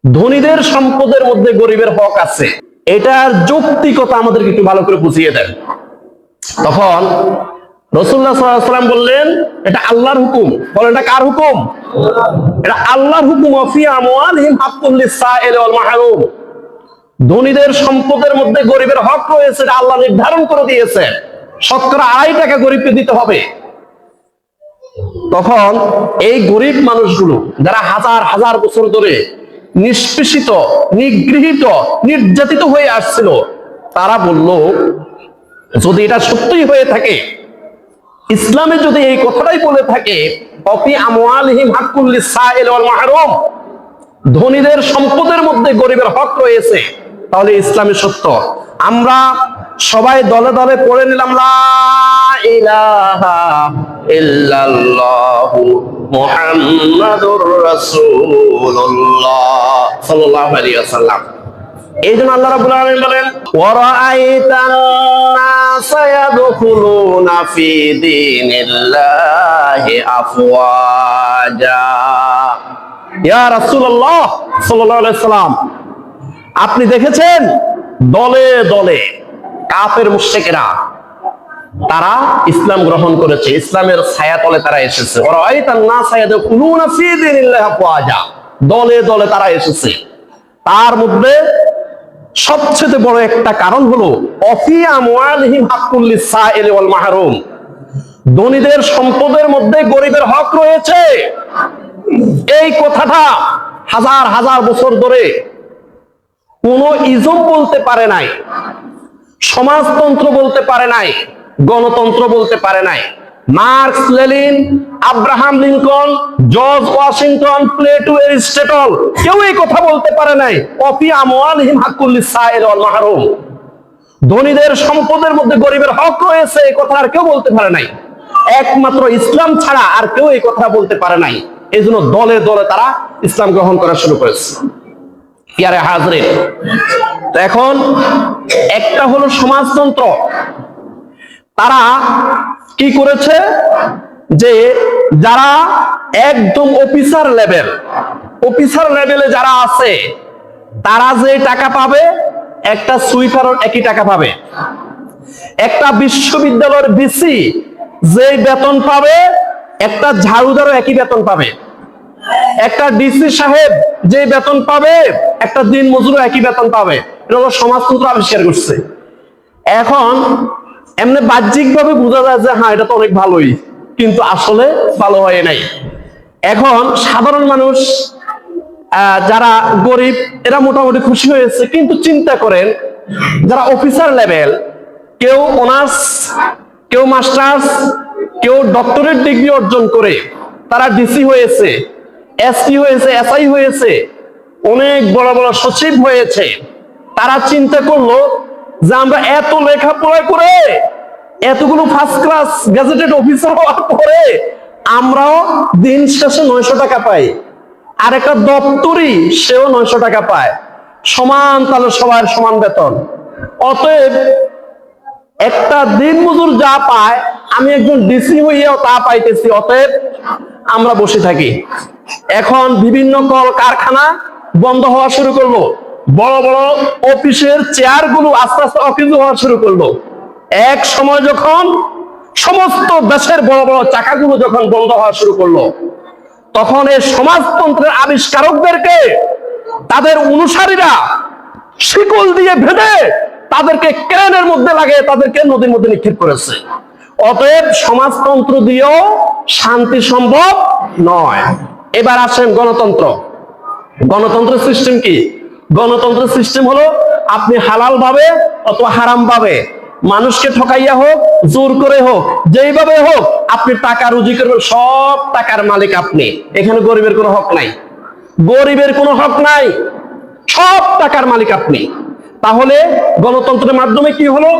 ধনীদের সম্পদের মধ্যে গরিবের হক আছে, এটার যৌক্তিকতা আমাদেরকে একটু ভালো করে বুঝিয়ে দেন। তখন রাসূলুল্লাহ সাল্লাল্লাহু আলাইহি ওয়াসাল্লাম বললেন, এটা আল্লাহর হুকুম। বলেন, এটা কার হুকুম? এটা আল্লাহর হুকুম। অফি আমওয়ালহিম হাক্কুল লিসাইল ওয়াল মাহরুম, ধনীদের সম্পদের মধ্যে গরিবের হক রয়েছে, এটা আল্লাহ নির্ধারণ করে দিয়েছে। 2.5 টাকা গরিবকে দিতে হবে। তখন এই গরিব মানুষগুলো যারা হাজার হাজার বছর ধরে নিষ্পেষিত, নিগৃহীত, নির্যাতিত হয়ে আসছিল, তারা বলল, যদি এটা সত্যই হয়ে থাকে, ইসলামে যদি এই কথাটাই বলে থাকে, অফি আমওয়ালিহিম হাক্কুল লিসাইল ওয়াল মাহরুম, ধনীদের সম্পদের মধ্যে গরিবের হক রয়েছে, তাহলে ইসলামে সত্য। আমরা সবাই দলে দলে পড়ে নিলাম, লা ইলাহা ইল্লাল্লাহু মুহাম্মাদুর রাসূলুল্লাহ সাল্লাল্লাহু আলাইহি ওয়াসাল্লাম। এই জন্য আল্লাহ রাব্বুল আলামিন বলেন, ওয়া রাআইতান নাসা ইয়াদখুলুনা ফি দীনিল্লাহি আফওয়াজা। ইয়া রাসূলুল্লাহ সাল্লাল্লাহু আলাইহি ওয়াসাল্লাম, আপনি দেখেছেন দলে দলে কাফের মুশরিকরা তারা ইসলাম গ্রহণ করেছে, ইসলামের ছায়াতলে তারা এসেছে। ওয়া রাআইতান নাসা ইয়াদখুলুনা ফি দীনিল্লাহি আফওয়াজা, দলে দলে তারা এসেছে। তার মধ্যে সবচেয়ে বড় একটা কারণ হলো অফি আমওয়ালিহিম হাক্কুল লিসাইল ওয়াল মাহরুম, ধনীদের সম্পদের মধ্যে গরিবের হক রয়েছে। এই কথাটা হাজার হাজার বছর ধরে কোন ইজম বলতে পারে নাই, সমাজতন্ত্র বলতে পারে নাই, গণতন্ত্র বলতে পারে নাই। Marks, Lenin, Abraham Lincoln, George Washington, Plato, Aristotle কেউ এই কথা বলতে পারে নাই, অফি আমওয়ালিহিম হাক্কুল লিসাইল ওয়াল মাহরুম, ধনীদের সম্পদের মধ্যে গরিবের হক রয়েছে, এই কথা আর কেউ বলতে পারে নাই। একমাত্র ইসলাম ছাড়া আর কেউ এই কথা বলতে পারে নাই। এই জন্য দলে দলে তারা ইসলাম গ্রহণ করা শুরু করেছে। ইয়ারে হাজরিন, তো এখন একটা হলো সমাজতন্ত্র। তারা কি করেছে, যে যারা একদম অফিসার লেভেলে যারা আছে, তারা যে টাকা পাবে, একটা সুইপারও একই টাকা পাবে। একটা বিশ্ববিদ্যালয়ের ভিসি যে বেতন পাবে, একটা ঝাড়ুদারও একই বেতন পাবে। একটা ডিসি সাহেব যে বেতন পাবে, একটা দিন মজুরও একই বেতন পাবে। এটা হলো সমাজতন্ত্র আবিষ্কার করছে। এখন এমনি বাহ্যিক ভাবে বোঝা যায় যে হ্যাঁ, এটা তো অনেক ভালোই, কিন্তু আসলে ভালো হয় নাই। এখন সাধারণ মানুষ যারা গরিব, এরা মোটামুটি খুশি হয়েছে। কিন্তু চিন্তা করেন, যারা অফিসার লেভেল, কেউ অনার্স, কেউ মাস্টার্স, কেউ ডক্টরেট ডিগ্রি অর্জন করে তারা ডিসি হয়েছে, এসপি হয়েছে, এসআই হয়েছে, অনেক বড় বড় সচিব হয়েছে। তারা চিন্তা করলো যে আমরা এত লেখাপড়া করে, এতগুলো ফার্স্ট ক্লাস গ্যাজেটেড অফিসার হওয়ার পরে আমরাও দিন শেষে 900 টাকা পাই, আর একটা দপ্তরি সেও 900 টাকা পায়, সমান, তাহলে সবার সমান বেতন। অতএব একটা দিন মজুর যা পায়, আমি একজন ডিসি হইয়াও তা পাইতেছি, অতএব আমরা বসে থাকি। এখন বিভিন্ন কল কারখানা বন্ধ হওয়া শুরু করলো, বড় বড় অফিসের চেয়ারগুলো আস্তে আস্তে অকেজো হওয়া শুরু করলো। এক সময় যখন সমস্ত দেশের বড় বড় চাকাগুলো যখন বন্ধ হওয়া শুরু করলো, তখন এই সমাজতন্ত্রের আবিষ্কারকদেরকে তাদের অনুসারীরা শিকল দিয়ে বেঁধে তাদেরকে ক্রেনের মধ্যে লাগিয়ে তাদেরকে নদীর মধ্যে নিক্ষেপ করেছে। অতএব সমাজতন্ত্র দিয়েও শান্তি সম্ভব নয়। এবার আসেন গণতন্ত্র। গণতন্ত্রের সিস্টেম কি? গণতন্ত্রের সিস্টেম হলো আপনি হালাল ভাবে অথবা হারাম ভাবে, মানুষকে ঠকাইয়া হোক জোর করে হোক, যেইভাবে হোক আপনি টাকা রুজি করবেন, সব টাকার মালিক আপনি। এখানে গরিবের কোনো হক নাই, গরিবের কোনো হক নাই, সব টাকার মালিক আপনি। তাহলে গণতন্ত্রের মাধ্যমে কি হলো?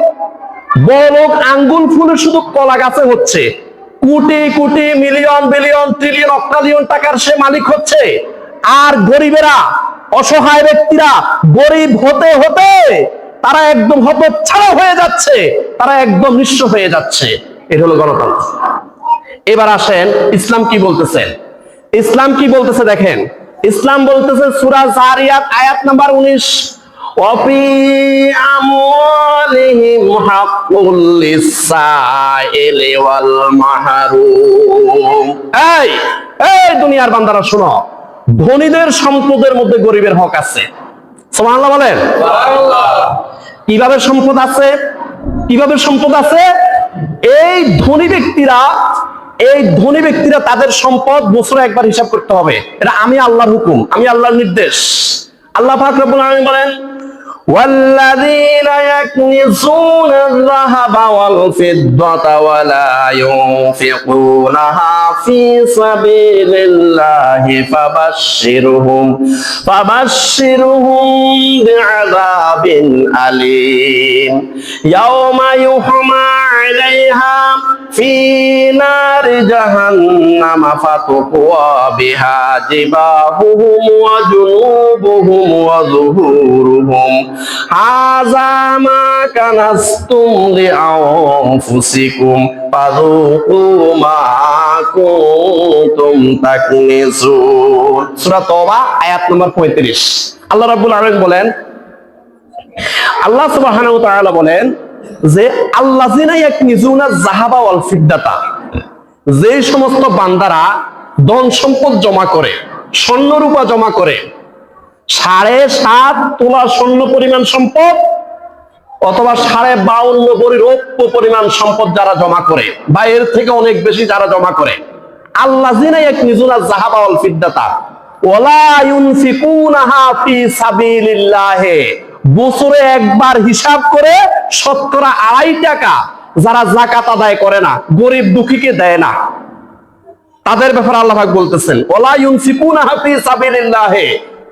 বড়লোক আঙ্গুল ফুলে শুধু কলা গাছে হচ্ছে, crore crore million billion trillion অক্টালিয়ন টাকার সে মালিক হচ্ছে, আর গরিবেরা অসহায় ব্যক্তিরা গরিব হতে হতে তারা একদম হতচ্ছাড়া হয়ে যাচ্ছে, তারা একদম নিঃস্ব হয়ে যাচ্ছে। এটা হলো গণতন্ত্র। এবার আসেন ইসলাম কি বলতেছে। ইসলাম কি বলতেছে দেখেন, ইসলাম বলতেছে সূরা যারিয়াত আয়াত নাম্বার 19, ওয়াফি আমওয়ালিহিম হাক্কুল লিসাইলি ওয়াল মাহরুম। এই দুনিয়ার বান্দারা শোনো, ধনীদের সম্পদের মধ্যে গরিবের হক আছে। সুবহানাল্লাহ বলেন। কিভাবে সম্পদ আছে? কিভাবে সম্পদ আছে? এই ধনী ব্যক্তিরা তাদের সম্পদ বছরে একবার হিসাব করতে হবে। এটা আমি আল্লাহর হুকুম, আমি আল্লাহর নির্দেশ। আল্লাহ পাক রব্বুল আলামিন বলেন, والذين يكنزون الذهب والفضة ولا ينفقونها في سبيل الله فبشرهم بعذاب أليم يوم يحمى عليها في نار جهنم فتقوى بها جباههم وجنوبهم وظهورهم هذا ما كنزتم لأنفسكم فذوقوا ما كنتم تكنزون। সূরা তওবা আয়াত নম্বর 35। আল্লাহ রাব্বুল আলামিন বলেন, আল্লাহ সুবহানাহু ওয়া তাআলা বলেন যে আল্লাযিনা ইয়াকনিজুনা যাহাবা ওয়াল ফিদ্দাতা, যে সমস্ত বান্দারা ধন সম্পদ জমা করে, স্বর্ণ রূপা জমা করে, 7.5 তোলা স্বর্ণ পরিমাণ সম্পদ অথবা 52 ভরি রৌপ্য পরিমাণ সম্পদ যারা জমা করে, বা এর থেকে অনেক বেশি যারা জমা করে, আল্লাযিনা ইয়াকনিজুনা যাহাবা ওয়াল ফিদ্দাতা ওয়ালা ইউনফিকুনাহা ফি সাবিলিল্লাহ, বছরে একবার হিসাব করে 2.5 টাকা যারা যাকাত আদায় করে না, গরিব দুঃখীকে দেয় না, তাদের ব্যাপারে আল্লাহ পাক বলতেছেন ওয়ালা ইউনফিকুনাহা ফি সাবিলিল্লাহ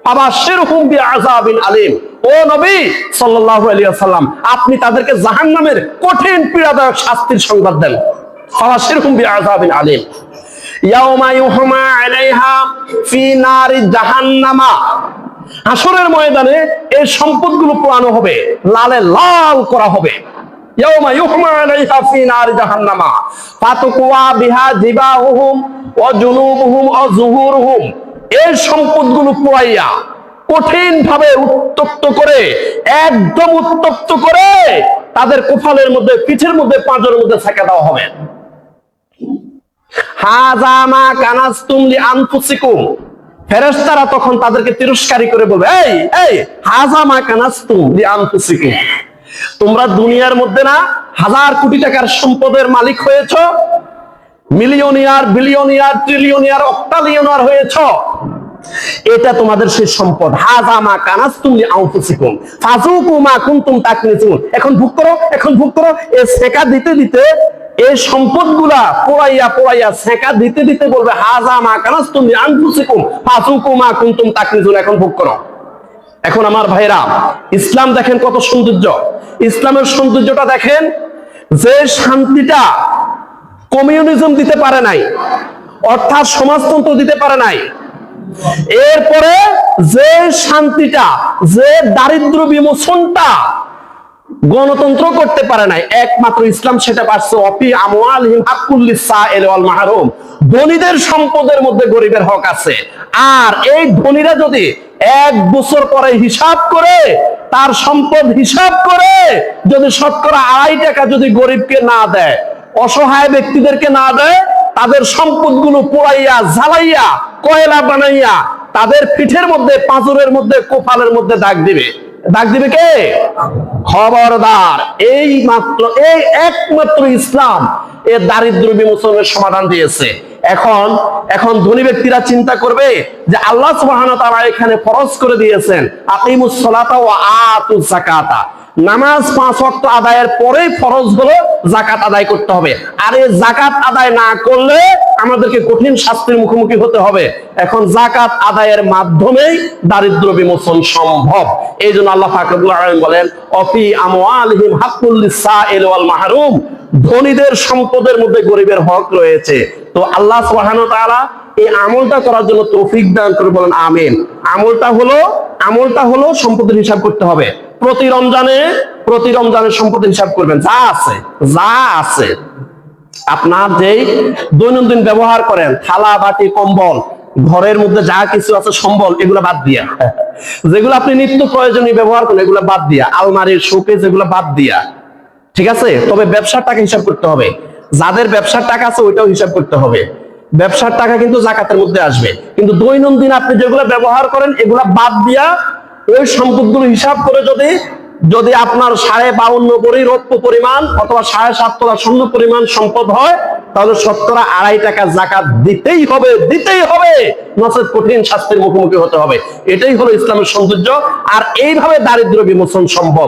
ফাবাশশিরহুম বিআযাবিন আলীম। ও নবী সাল্লাল্লাহু আলাইহি ওয়াসাল্লাম, আপনি তাদেরকে জাহান্নামের কঠিন পীড়াদায়ক শাস্তির সংবাদ দেন। ফাবাশশিরহুম বিআযাবিন আলীম ইয়াউমা ইউহমা আলাইহা ফি নারি জাহান্নামা, হাসরের ময়দানে এই সম্পদগুলো পোড়ানো হবে, লালে লাল করা হবে। ইয়াউমা ইউহমা আলাইহা ফি নারি জাহান্নামা ফাতুকওয়া বিহা জিবাহুম ওয়া জুনুবুহুম ওয়া যুহুরুহুম, এই সম্পদগুলো পোড়াইয়া কঠিন ভাবে উত্তপ্ত করে, একদম উত্তপ্ত করে তাদের কপালের মধ্যে, পিঠের মধ্যে, পাঁজরের মধ্যে ছেঁকে দেওয়া হবে। হাযা মা কানাজতুম লিআনফুসিকুম, ফেরেশতারা তখন তাদেরকে তিরস্কারী করে বলবে, এই হাযা মা কানাজতুম লিআনফুসিকুম, তোমরা দুনিয়ার মধ্যে না 1000 কোটি টাকার সম্পদের মালিক হয়েছো, মিলিয়নিয়ার, বিলিয়নিয়ার, ট্রিলিয়নিয়ার, অক্টালিয়নিয়ার হয়েছো, এটা তোমাদের সেই সম্পদ। হাযা মা কানাজতুম লিআনফুসিকুম ফাযুকু মা কুনতুম তাকনিজুন। এখন ভোগ করো, এখন ভোগ করো। এই সেকা দিতে দিতে, এই সম্পদগুলা পোড়াইয়া সেকা দিতে দিতে বলবে হাযা মা কানাজতুম লিআনফুসিকুম ফাযুকু মা কুনতুম তাকনিজুন, এখন ভোগ করো। এখন আমার ভাইরা, ইসলাম দেখেন কত সৌন্দর্য। ইসলামের সৌন্দর্যটা দেখেন, যে শান্তিটা কমিউনিজম দিতে পারে নাই, অর্থাৎ সমাজতন্ত্র দিতে পারে নাই, এরপরে যে শান্তিটা, যে দারিদ্র বিমোচনটা গণতন্ত্র করতে পারে নাই, একমাত্র ইসলাম সেটা পারছে। ওয়াফি আমওয়ালিহিম হাক্কুল লিসাইলি ওয়াল মাহরুম, ধনীদের সম্পদের মধ্যে গরিবের হক আছে। আর এই ধনীরা যদি 1 বছর পরে হিসাব করে তার সম্পদ হিসাব করে যদি শতকরা 2.5 টাকা যদি গরিবকে না দেয়, অসহায় ব্যক্তিদেরকে না দেয়, তাদের সম্পদগুলো পোড়াইয়া জ্বালাইয়া কয়লা বানাইয়া তাদের পিঠের মধ্যে, পাঁজরের মধ্যে, কপালের মধ্যে দাগ দিবে। দাগ দিবে কে? খবরদার। এই একমাত্র ইসলাম এ দারিদ্র বিমোচনের সমাধান দিয়েছে। এখন ধনী ব্যক্তিরা চিন্তা করবে যে আল্লাহ সুবহানাহু ওয়া তাআলা এখানে ফরজ করে দিয়েছেন আকিমুস সালাতা ওয়া আতুজ যাকাতা, নামাজ 5 ওয়াক্ত আদায়ের পরেই ফরজ হলো যাকাত আদায় করতে হবে। আর এই যাকাত আদায় না করলে আমাদেরকে কঠিন শাস্তির মুখোমুখি হতে হবে। এখন যাকাত আদায়ের মাধ্যমেই দারিদ্র বিমোচন সম্ভব। এই জন্য আল্লাহ পাক রব্বুল আলামিন বলেন অফি আমওয়ালিহিম হাক্কুল লিসাইল ওয়াল মাহরুম, ধনীদের সম্পদের মধ্যে গরিবের হক রয়েছে। তো আল্লাহ সুবহানাহু ওয়া তাআলা এই আমলটা করার জন্য তৌফিক দান করে বলেন আমিন। আমলটা হলো সম্পদের হিসাব করতে হবে। প্রতি রমজানে সম্পদের হিসাব করবেন, যা আছে আপনার যেই দৈনন্দিন ব্যবহার করেন, থালা বাটি কম্বল, ঘরের মধ্যে যা কিছু আছে সম্বল, এগুলো বাদ দিয়া, যেগুলো আপনি নিত্য প্রয়োজনীয় ব্যবহার করেন এগুলো বাদ দিয়া, আলমারির শোকেস এগুলো বাদ দিয়া, ঠিক আছে? তবে ব্যবসার টাকা হিসাব করতে হবে। যাদের ব্যবসার টাকা আছে ওইটাও হিসাব করতে হবে। ব্যবসার টাকা কিন্তু যাকাতের মধ্যে আসবে, কিন্তু দৈনন্দিন আপনি যেগুলো ব্যবহার করেন এগুলা বাদ দিয়া ওই সম্পদগুলো হিসাব করে যদি আপনার 52.5 ভরি রৌপ্য পরিমাণ অথবা 7.5 তোলা স্বর্ণ পরিমাণ সম্পদ হয়, তাহলে শতকরা 2.5 টাকা যাকাত দিতেই হবে, নচেত কঠিন শাস্তির মুখোমুখি হতে হবে। এটাই হলো ইসলামের সৌন্দর্য। আর এইভাবে দারিদ্র বিমোচন সম্ভব।